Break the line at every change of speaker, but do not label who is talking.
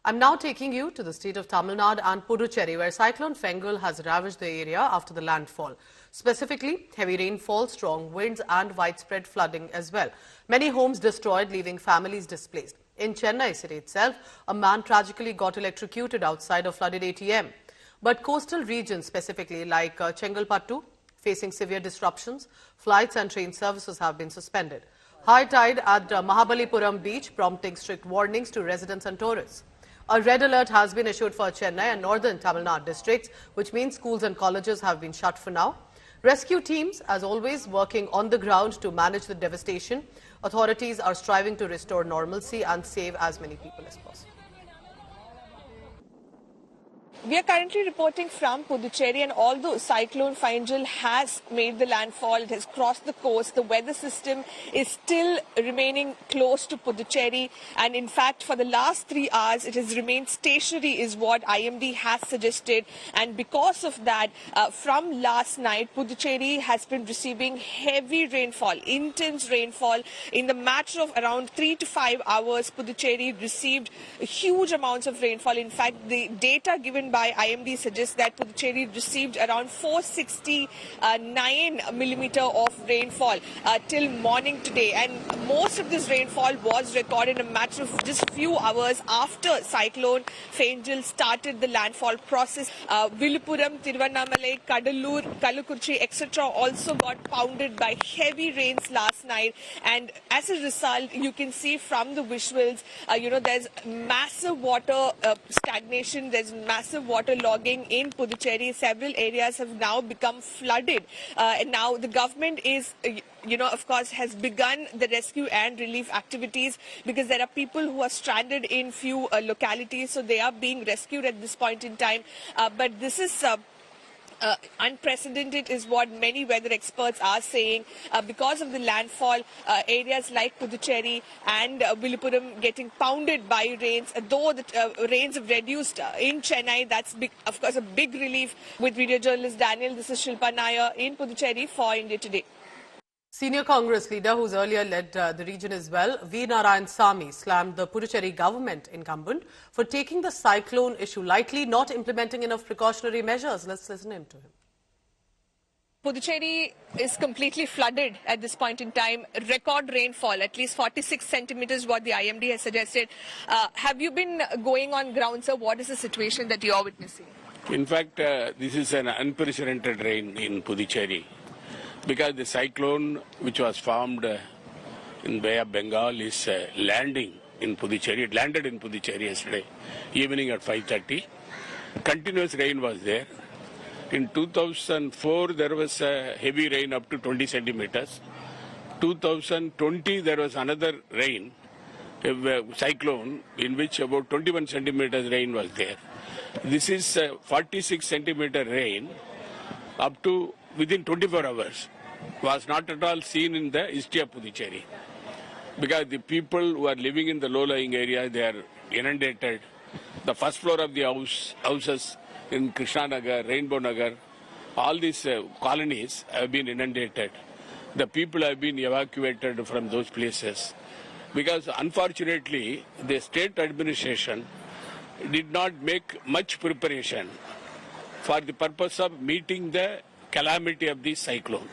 I'm now taking you to the state of Tamil Nadu and Puducherry, where Cyclone Fengal has ravaged the area after the landfall. Specifically, heavy rainfall, strong winds and widespread flooding as well. Many homes destroyed, leaving families displaced. In Chennai city itself, a man tragically got electrocuted outside a flooded ATM. But coastal regions, specifically like Chengalpattu, facing severe disruptions. Flights and train services have been suspended. High tide at Mahabalipuram beach, prompting strict warnings to residents and tourists. A red alert has been issued for Chennai and northern Tamil Nadu districts, which means schools and colleges have been shut for now. Rescue teams, as always, working on the ground to manage the devastation. Authorities are striving to restore normalcy and save as many people as possible.
We are currently reporting from Puducherry, and although Cyclone Fengal has made the landfall, it has crossed the coast, the weather system is still remaining close to Puducherry, and in fact for the last 3 hours it has remained stationary is what IMD has suggested. And because of that, from last night Puducherry has been receiving heavy rainfall, intense rainfall. In the matter of around 3 to 5 hours, Puducherry received huge amounts of rainfall. In fact, the data given by IMD suggests that Puducherry received around 469 millimeter of rainfall till morning today, and most of this rainfall was recorded in a matter of just few hours after Cyclone Fengal started the landfall process. Viluppuram, Thiruvannamalai, Kadalur, Kallakurichi, etc. also got pounded by heavy rains last night, and as a result, you can see from the visuals, there's massive water stagnation, there's massive water logging in Puducherry. Several areas have now become flooded, and now the government is, of course, has begun the rescue and relief activities, because there are people who are stranded in few localities, so they are being rescued at this point in time. But this is unprecedented is what many weather experts are saying, because of the landfall. Areas like Puducherry and Viluppuram getting pounded by rains, though the rains have reduced in Chennai. That's of course a big relief. With video journalist Daniel, this is Shilpa Nair in Puducherry for India Today.
Senior Congress leader, who's earlier led the region as well, V. Narayanasamy, slammed the Puducherry government incumbent for taking the cyclone issue lightly, not implementing enough precautionary measures. Let's listen to him.
Puducherry is completely flooded at this point in time. Record rainfall, at least 46 centimeters, what the IMD has suggested. Have you been going on ground, sir? What is the situation that you are witnessing?
In fact, this is an unprecedented rain in Puducherry, because the cyclone which was formed in Bay of Bengal is landing in Puducherry. It landed in Puducherry yesterday evening at 5:30. Continuous rain was there. In 2004 there was heavy rain up to 20 centimeters. 2020 there was another rain, a cyclone, in which about 21 centimeters rain was there. This is 46 centimeter rain up to within 24 hours, was not at all seen in the history of Puducherry, because the people who are living in the low-lying area, they are inundated. The first floor of the houses in Krishna Nagar, Rainbow Nagar, all these colonies have been inundated. The people have been evacuated from those places, because unfortunately the state administration did not make much preparation for the purpose of meeting the calamity of the cyclone.